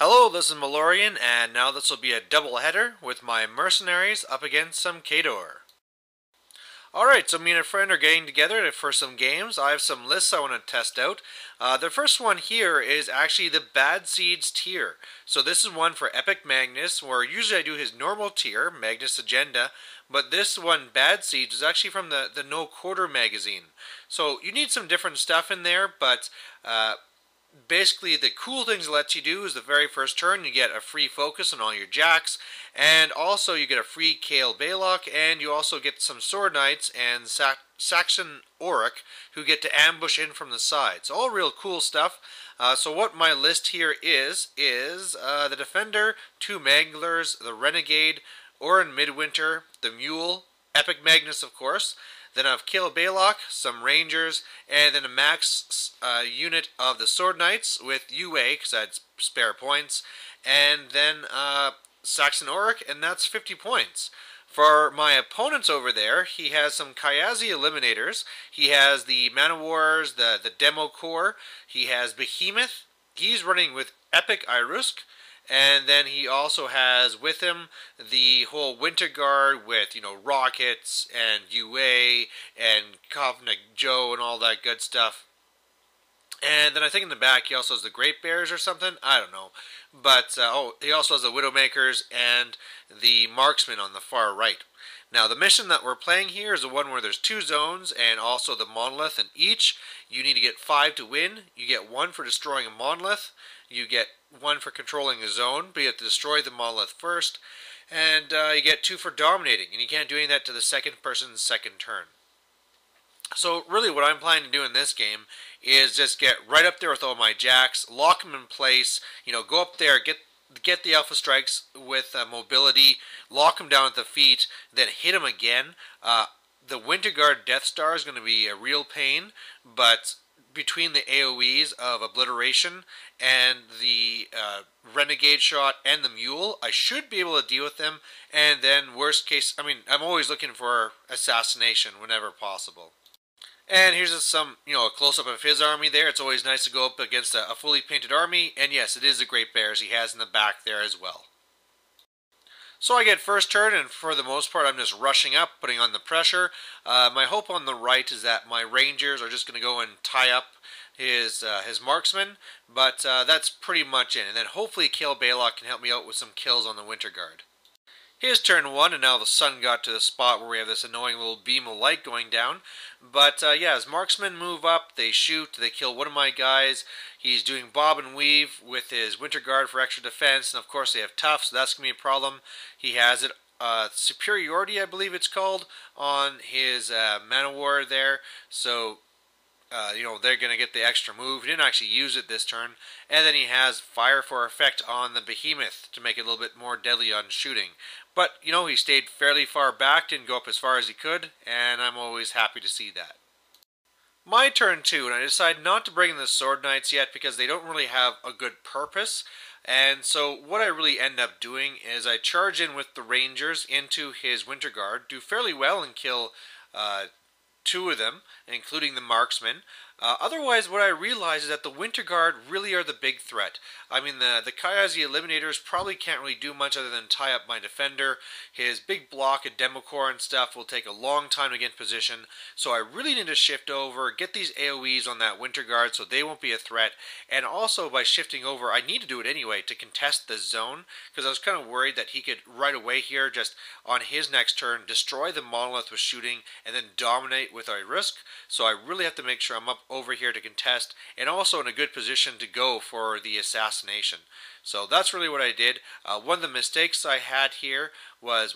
Hello, this is Malorian, and now this will be a double header with my mercenaries up against some Khador. Alright, so me and a friend are getting together for some games. I have some lists I want to test out. The first one here is actually the Bad Seeds tier. So this is one for Epic Magnus, where usually I do his normal tier, Magnus Agenda, but this one, Bad Seeds, is actually from the No Quarter magazine. So you need some different stuff in there, but basically the cool things it lets you do is the very first turn you get a free focus on all your jacks, and also you get a free Kale Baylock, and you also get some Sword Knights and Saxon Auric who get to ambush in from the side. So all real cool stuff. So what my list here is the Defender, 2 Manglers, the Renegade, Orin Midwinter, the Mule, Epic Magnus of course. Then I have Kale Baylock, some Rangers, and then a max unit of the Sword Knights with UA, because I had spare points, and then Saxon Auric, and that's 50 points. For my opponents over there, he has some Kyazi Eliminators, he has the Man-O-Wars, the Demo Corps, he has Behemoth, he's running with Epic Irusk, and then he also has with him the whole Winter Guard with, rockets and UA and Kovnik Joe and all that good stuff. And then I think in the back he also has the Great Bears or something. I don't know. But, he also has the Widowmakers and the Marksmen on the far right. Now, the mission that we're playing here is the one where there's 2 zones and also the monolith in each. You need to get 5 to win. You get 1 for destroying a monolith. You get 1 for controlling a zone, but you have to destroy the monolith first. And you get 2 for dominating, and you can't do any of that to the second person's second turn. So really what I'm planning to do in this game is just get right up there with all my jacks, lock them in place, go up there, get the alpha strikes with mobility, lock them down at the feet, then hit them again. The Winter Guard Death Star is going to be a real pain, but between the AoEs of Obliteration and the Renegade Shot and the Mule, I should be able to deal with them, and then worst case, I'm always looking for Assassination whenever possible. And here's just some, a close-up of his army there. It's always nice to go up against a fully painted army. And yes, it is the Great Bears he has in the back there as well. So I get first turn, and for the most part, I'm just rushing up, putting on the pressure. My hope on the right is that my Rangers are just going to go and tie up his Marksmen. But that's pretty much it. And then hopefully Kale Baylock can help me out with some kills on the Winter Guard. His turn 1, and now the sun got to the spot where we have this annoying little beam of light going down. But yeah, as marksmen move up, they shoot, they kill one of my guys. He's doing bob and weave with his Winter Guard for extra defense, and of course they have tough, so that's going to be a problem. He has it, superiority I believe it's called, on his Man-O-War there, so they're going to get the extra move. He didn't actually use it this turn. And then he has fire for effect on the Behemoth to make it a little bit more deadly on shooting. But, he stayed fairly far back, didn't go up as far as he could, and I'm always happy to see that. My turn 2, and I decided not to bring in the Sword Knights yet because they don't really have a good purpose. And so what I really end up doing is I charge in with the Rangers into his Winter Guard, do fairly well and kill 2 of them, including the Marksmen. Otherwise, what I realize is that the Winter Guard really are the big threat. The Kyazi Eliminators probably can't really do much other than tie up my Defender. His big block of Demo Corps and stuff will take a long time to get in position, so I really need to shift over, get these AoEs on that Winter Guard so they won't be a threat, and also by shifting over, I need to do it anyway to contest the zone, because I was kind of worried that he could right away here, just on his next turn, destroy the Monolith with shooting, and then dominate with Irusk, so I really have to make sure I'm up over here to contest, and also in a good position to go for the assassination. So that's really what I did. One of the mistakes I had here was,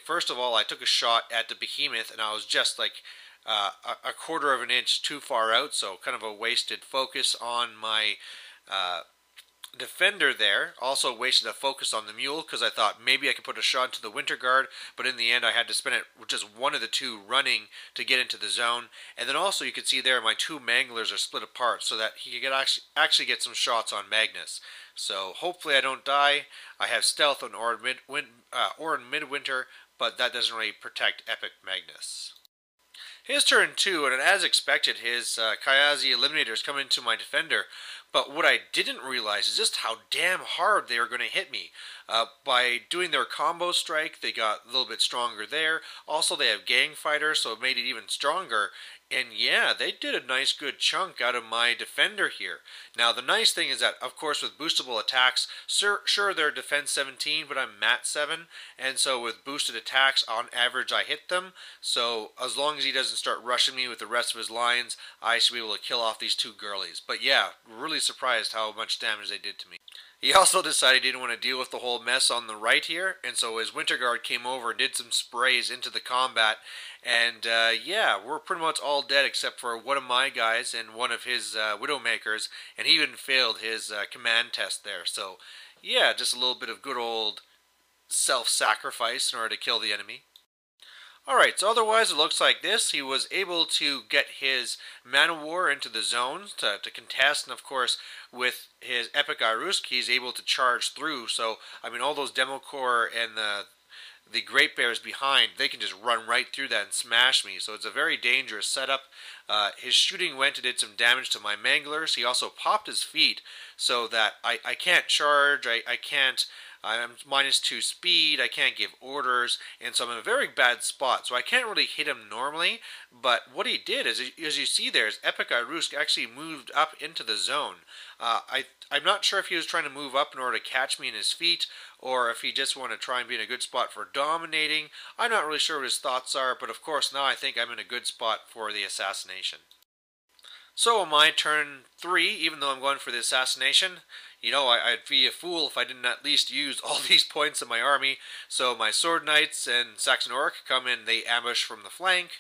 first of all, I took a shot at the Behemoth, and I was just like a quarter of an inch too far out, so kind of a wasted focus on my Defender there. Also wasted a focus on the Mule because I thought maybe I could put a shot into the Winter Guard, but in the end I had to spend it with just one of the 2 running to get into the zone. And then also you can see there my 2 Manglers are split apart so that he could actually get some shots on Magnus. So hopefully I don't die. I have stealth on Orin Midwinter, but that doesn't really protect Epic Magnus. His turn 2, and as expected, his Kyazi Eliminators come into my Defender. But what I didn't realize is just how damn hard they were going to hit me. By doing their combo strike, they got a little bit stronger there. Also, they have gang fighters, so it made it even stronger. And yeah, they did a nice good chunk out of my defender here. Now, the nice thing is that, of course, with boostable attacks, sure, they're defense 17, but I'm mat 7. And so with boosted attacks, on average, I hit them. So as long as he doesn't start rushing me with the rest of his lines, I should be able to kill off these two girlies. But yeah, really surprised how much damage they did to me. He also decided he didn't want to deal with the whole mess on the right here, and so his Winter Guard came over and did some sprays into the combat, and yeah, we're pretty much all dead except for one of my guys and one of his Widowmakers, and he even failed his command test there. So yeah, just a little bit of good old self-sacrifice in order to kill the enemy. Alright, so otherwise it looks like this. He was able to get his Man-O-War into the zones to contest, and of course with his Epic Irusk he's able to charge through. So I mean, all those Demo Corps and the Great Bears behind, they can just run right through that and smash me. So it's a very dangerous setup. His shooting went and did some damage to my Manglers. He also popped his feet so that I can't charge, I can't... I'm -2 speed, I can't give orders, and so I'm in a very bad spot. So I can't really hit him normally, but what he did is, as you see there, is Epic Irusk actually moved up into the zone. I'm not sure if he was trying to move up in order to catch me in his feet, or if he just wanted to try and be in a good spot for dominating. I'm not really sure what his thoughts are, but of course now I think I'm in a good spot for the assassination. So on my turn 3, even though I'm going for the assassination, you know, I'd be a fool if I didn't at least use all these points in my army. So my Sword Knights and Saxon Orc come in, they ambush from the flank.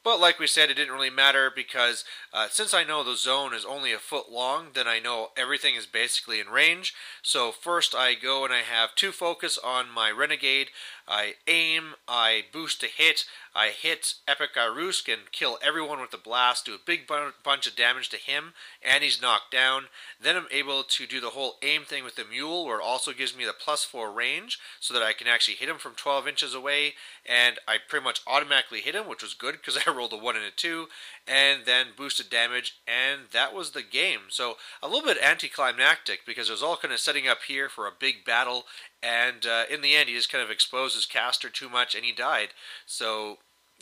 But like we said, it didn't really matter because since I know the zone is only a foot long, then I know everything is basically in range. So first I go and I have 2 focus on my Renegade. I aim, I boost to hit, I hit Epic Irusk and kill everyone with the blast, do a big bunch of damage to him, and he's knocked down. Then I'm able to do the whole aim thing with the Mule, where it also gives me the +4 range, so that I can actually hit him from 12 inches away, and I pretty much automatically hit him, which was good, because I rolled a 1 and a 2, and then boosted damage, and that was the game. So a little bit anticlimactic, because it was all kind of setting up here for a big battle, and in the end he just kind of exposed his caster too much and he died. So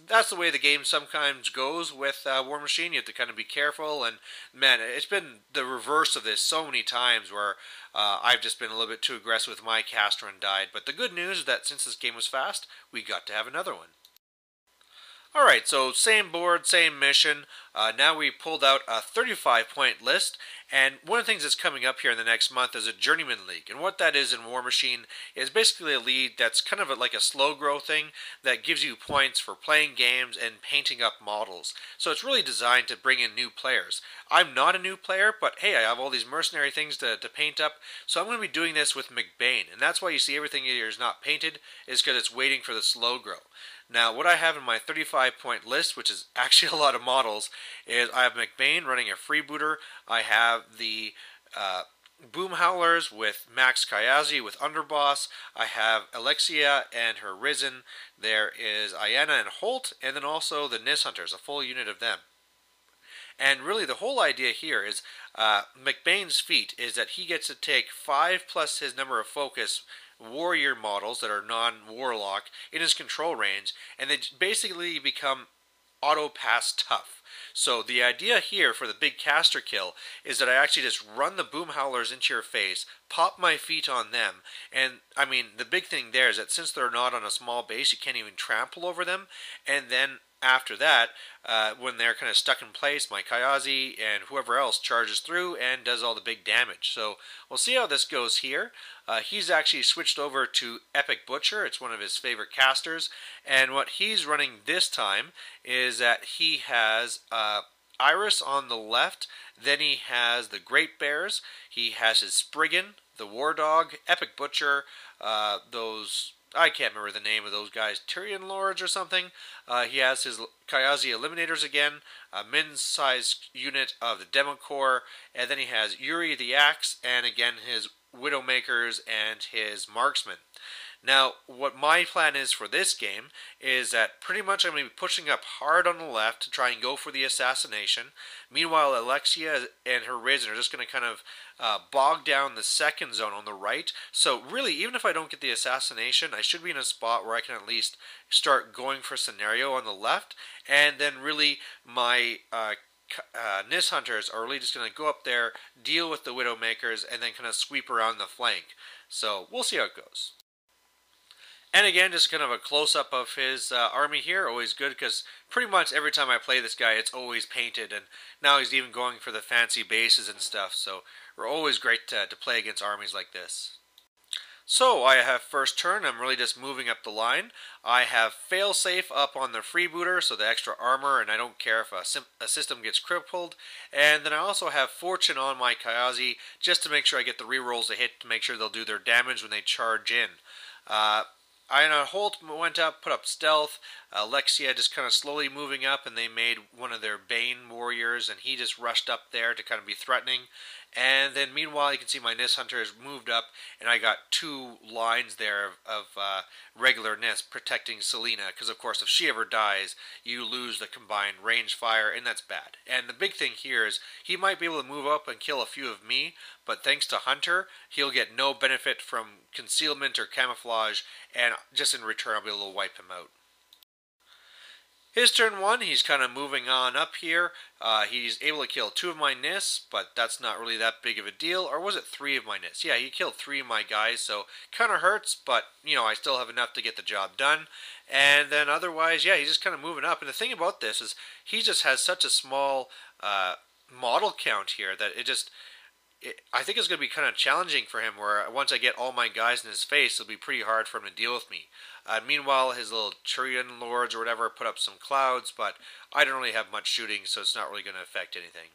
that's the way the game sometimes goes with War Machine. You have to kind of be careful, and man, it's been the reverse of this so many times where I've just been a little bit too aggressive with my caster and died. But the good news is that since this game was fast, we got to have another one. Alright, so same board, same mission. Now we pulled out a 35-point list, and one of the things that's coming up here in the next month is a Journeyman League. And what that is in War Machine is basically a league that's kind of like a slow grow thing that gives you points for playing games and painting up models. So it's really designed to bring in new players. I'm not a new player, but hey, I have all these mercenary things to paint up, so I'm going to be doing this with MacBain. And that's why you see everything here is not painted, is because it's waiting for the slow grow. Now, what I have in my 35-point list, which is actually a lot of models, is I have MacBain running a freebooter. I have the Boom Howlers with Max Kayazi with Underboss. I have Alexia and her Risen. There is Ayanna and Holt, and then also the Nis Hunters, a full unit of them. And really the whole idea here is MacBain's feat is that he gets to take 5 plus his number of focus warrior models that are non-warlock in his control range, and they basically become auto-pass tough. So the idea here for the big caster kill is that I actually just run the Boom Howlers into your face, pop my feet on them, and I mean the big thing there is that since they're not on a small base, you can't even trample over them, and then after that, when they're kind of stuck in place, my Kayazi and whoever else charges through and does all the big damage. So we'll see how this goes here. He's actually switched over to Epic Butcher. It's one of his favorite casters. And what he's running this time is that he has Iris on the left. Then he has the Great Bears. He has his Spriggan, the War Dog, Epic Butcher, those... I can't remember the name of those guys, Tyrion Lords or something. He has his Kayazi Eliminators again, a min-sized unit of the Demo Corps, and then he has Yuri the Axe, and again his Widowmakers and his Marksmen. Now, what my plan is for this game is that pretty much I'm going to be pushing up hard on the left to try and go for the assassination. Meanwhile, Alexia and her Risen are just going to kind of bog down the second zone on the right. So really, even if I don't get the assassination, I should be in a spot where I can at least start going for scenario on the left. And then really, my Nis Hunters are really just going to go up there, deal with the Widowmakers, and then kind of sweep around the flank. So we'll see how it goes. And again, just kind of a close-up of his army here, always good, because pretty much every time I play this guy, it's always painted, and now he's even going for the fancy bases and stuff, so we're always great to play against armies like this. So, I have first turn, I'm really just moving up the line. I have failsafe up on the freebooter, so the extra armor, and I don't care if a system gets crippled. And then I also have fortune on my Kayazi, just to make sure I get the rerolls to hit, to make sure they'll do their damage when they charge in. Holt went up, put up stealth. Alexia just kind of slowly moving up, and they made one of their Bane warriors, and he just rushed up there to kind of be threatening. And then meanwhile, you can see my Nis Hunters moved up, and I got two lines there of regular Nis protecting Selena, because of course if she ever dies, you lose the combined range fire, and that's bad. And the big thing here is he might be able to move up and kill a few of me, but thanks to Hunter, he'll get no benefit from concealment or camouflage, and just in return I'll be able to wipe him out. His turn one, he's kind of moving on up here. He's able to kill two of my Nis, but that's not really that big of a deal. Or was it three of my Nis? Yeah, he killed three of my guys, so kind of hurts, but, you know, I still have enough to get the job done. And then otherwise, yeah, he's just kind of moving up. And the thing about this is he just has such a small model count here that I think it's going to be kind of challenging for him, where once I get all my guys in his face, it'll be pretty hard for him to deal with me. Meanwhile, his little Turian lords or whatever put up some clouds, but I don't really have much shooting, so it's not really going to affect anything.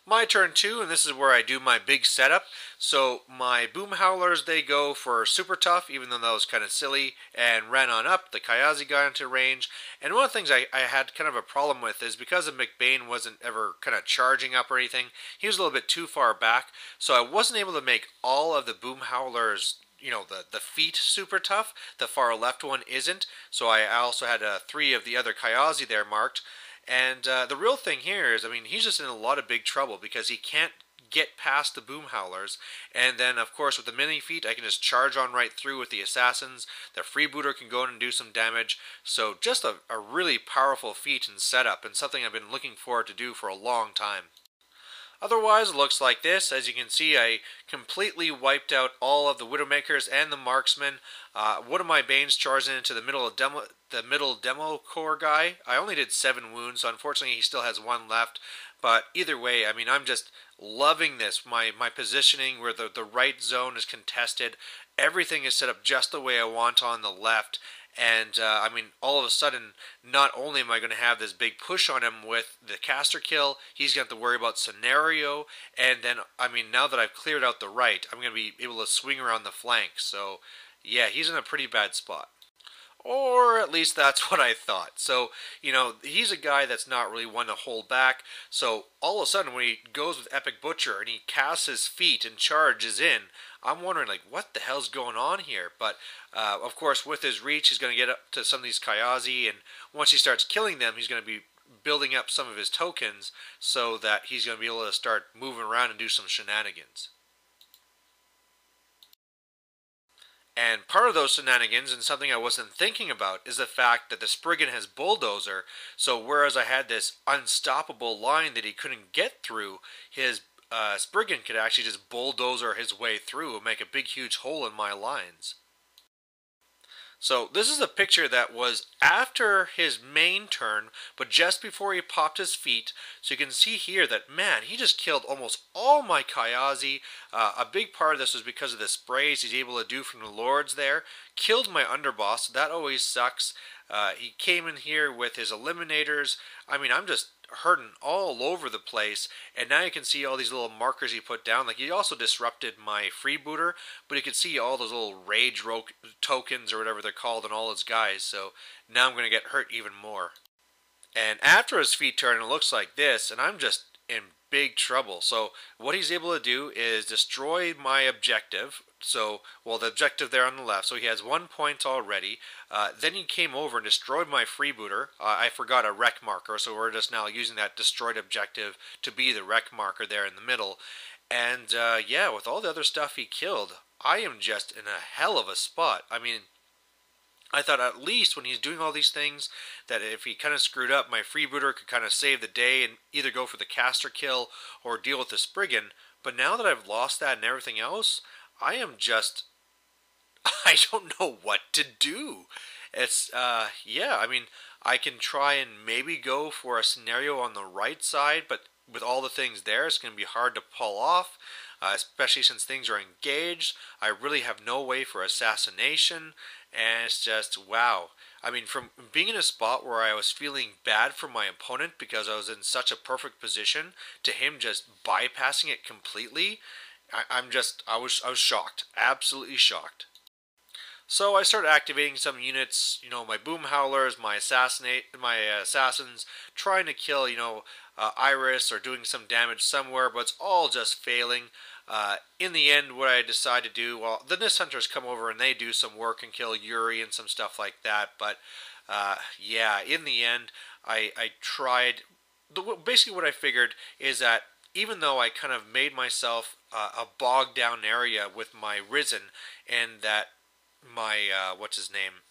My turn two, and this is where I do my big setup. So my Boom Howlers, they go for super tough, even though that was kind of silly, and ran on up. The Kayazi got into range. And one of the things I had kind of a problem with is because of MacBain wasn't ever kind of charging up or anything, he was a little bit too far back, so I wasn't able to make all of the Boom Howlers, you know, the feet super tough. The far left one isn't, so I also had three of the other Kayazi there marked. And the real thing here is, I mean, he's just in a lot of big trouble because he can't get past the Boom Howlers. And then, of course, with the mini feet, I can just charge on right through with the assassins. The freebooter can go in and do some damage. So just a really powerful feat and setup, and something I've been looking forward to do for a long time. Otherwise, it looks like this. As you can see, I completely wiped out all of the Widowmakers and the Marksmen. One of my Banes charged into the middle demo core guy. I only did 7 wounds, so unfortunately he still has 1 left. But either way, I mean, I'm just loving this. My positioning where the right zone is contested. Everything is set up just the way I want on the left. And, I mean, all of a sudden, not only am I going to have this big push on him with the caster kill, he's going to have to worry about scenario, and then, I mean, now that I've cleared out the right, I'm going to be able to swing around the flank, so, yeah, he's in a pretty bad spot. Or at least that's what I thought. So, you know, he's a guy that's not really one to hold back. So, all of a sudden, when he goes with Epic Butcher and he casts his feet and charges in, I'm wondering, like, what the hell's going on here? But, of course, with his reach, he's going to get up to some of these Kayazi, and once he starts killing them, he's going to be building up some of his tokens so that he's going to be able to start moving around and do some shenanigans. And part of those shenanigans, and something I wasn't thinking about, is the fact that the Spriggan has Bulldozer, so whereas I had this unstoppable line that he couldn't get through, his Spriggan could actually just bulldozer his way through and make a big huge hole in my lines. So this is a picture that was after his main turn, but just before he popped his feet. So you can see here that, man, he just killed almost all my Kayazi. A big part of this was because of the sprays he's able to do from the Lords there. Killed my underboss, so that always sucks. He came in here with his eliminators. I mean, I'm just hurting all over the place, and now you can see all these little markers he put down. Like, he also disrupted my freebooter, but you can see all those little rage tokens or whatever they're called on all his guys, so now I'm going to get hurt even more. And after his feet turn, it looks like this, and I'm just in big trouble. So what he's able to do is destroy my objective. So, well, the objective there on the left. So he has 1 point already. Then he came over and destroyed my freebooter. I forgot a wreck marker, so we're just now using that destroyed objective to be the wreck marker there in the middle. And yeah, with all the other stuff he killed, I am just in a hell of a spot. I mean, I thought at least when he's doing all these things, that if he kind of screwed up, my freebooter could kind of save the day and either go for the caster kill or deal with the Spriggan. But now that I've lost that and everything else, I am just, I don't know what to do. It's, yeah, I mean, I can try and maybe go for a scenario on the right side, but with all the things there, it's going to be hard to pull off. Especially since things are engaged. I really have no way for assassination, and it's just, wow. I mean, from being in a spot where I was feeling bad for my opponent because I was in such a perfect position, to him just bypassing it completely, I was shocked, absolutely shocked. So I started activating some units, you know, my boom howlers, my assassins, trying to kill, you know, Iris or doing some damage somewhere, but it's all just failing. In the end, what I decided to do, well, the Nist Hunters come over and they do some work and kill Yuri and some stuff like that, but yeah, in the end, I tried, basically what I figured is that even though I kind of made myself a bogged down area with my Risen, and that my, what's his name,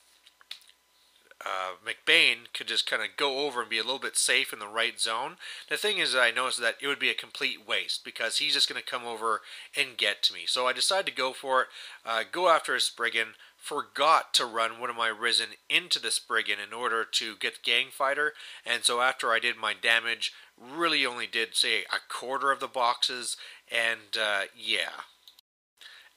MacBain could just kind of go over and be a little bit safe in the right zone. The thing is that I noticed that it would be a complete waste because he's just going to come over and get to me. So I decided to go for it, go after a Spriggan, forgot to run one of my Risen into the Spriggan in order to get Gangfighter, and so after I did my damage, really only did, say, a quarter of the boxes, and yeah.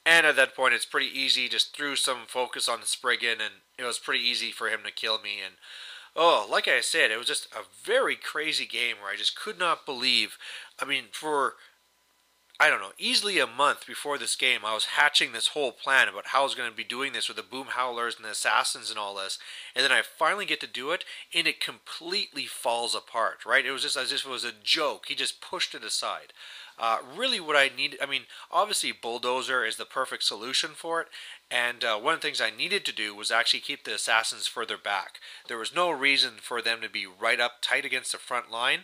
And at that point, it's pretty easy. Just threw some focus on the Spriggan, and it was pretty easy for him to kill me. And oh, like I said, it was just a very crazy game where I just could not believe. I mean, for, I don't know, easily a month before this game, I was hatching this whole plan about how I was going to be doing this with the boom howlers and the assassins and all this. And then I finally get to do it, and it completely falls apart, right? It was just as if it was a joke. He just pushed it aside. Really what I needed, I mean, obviously Bulldozer is the perfect solution for it, and one of the things I needed to do was actually keep the assassins further back. There was no reason for them to be right up tight against the front line,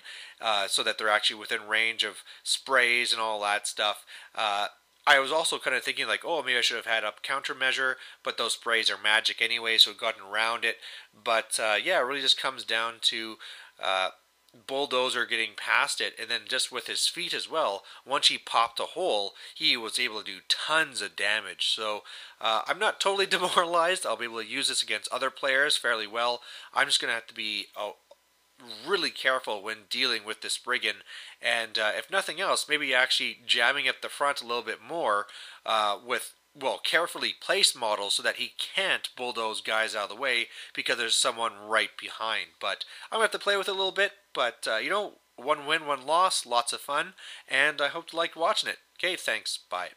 so that they're actually within range of sprays and all that stuff. I was also kind of thinking like, oh, maybe I should have had up countermeasure, but those sprays are magic anyway, so I've gotten around it. But yeah, it really just comes down to Bulldozer getting past it, and then just with his feet as well, once he popped a hole, he was able to do tons of damage. So I'm not totally demoralized. I'll be able to use this against other players fairly well. I'm just going to have to be really careful when dealing with this Spriggan, and if nothing else, maybe actually jamming at the front a little bit more with, well, carefully placed models so that he can't bulldoze guys out of the way because there's someone right behind. But I'm going to have to play with it a little bit, but you know, one win, one loss, lots of fun, and I hope you liked watching it. Okay, thanks, bye.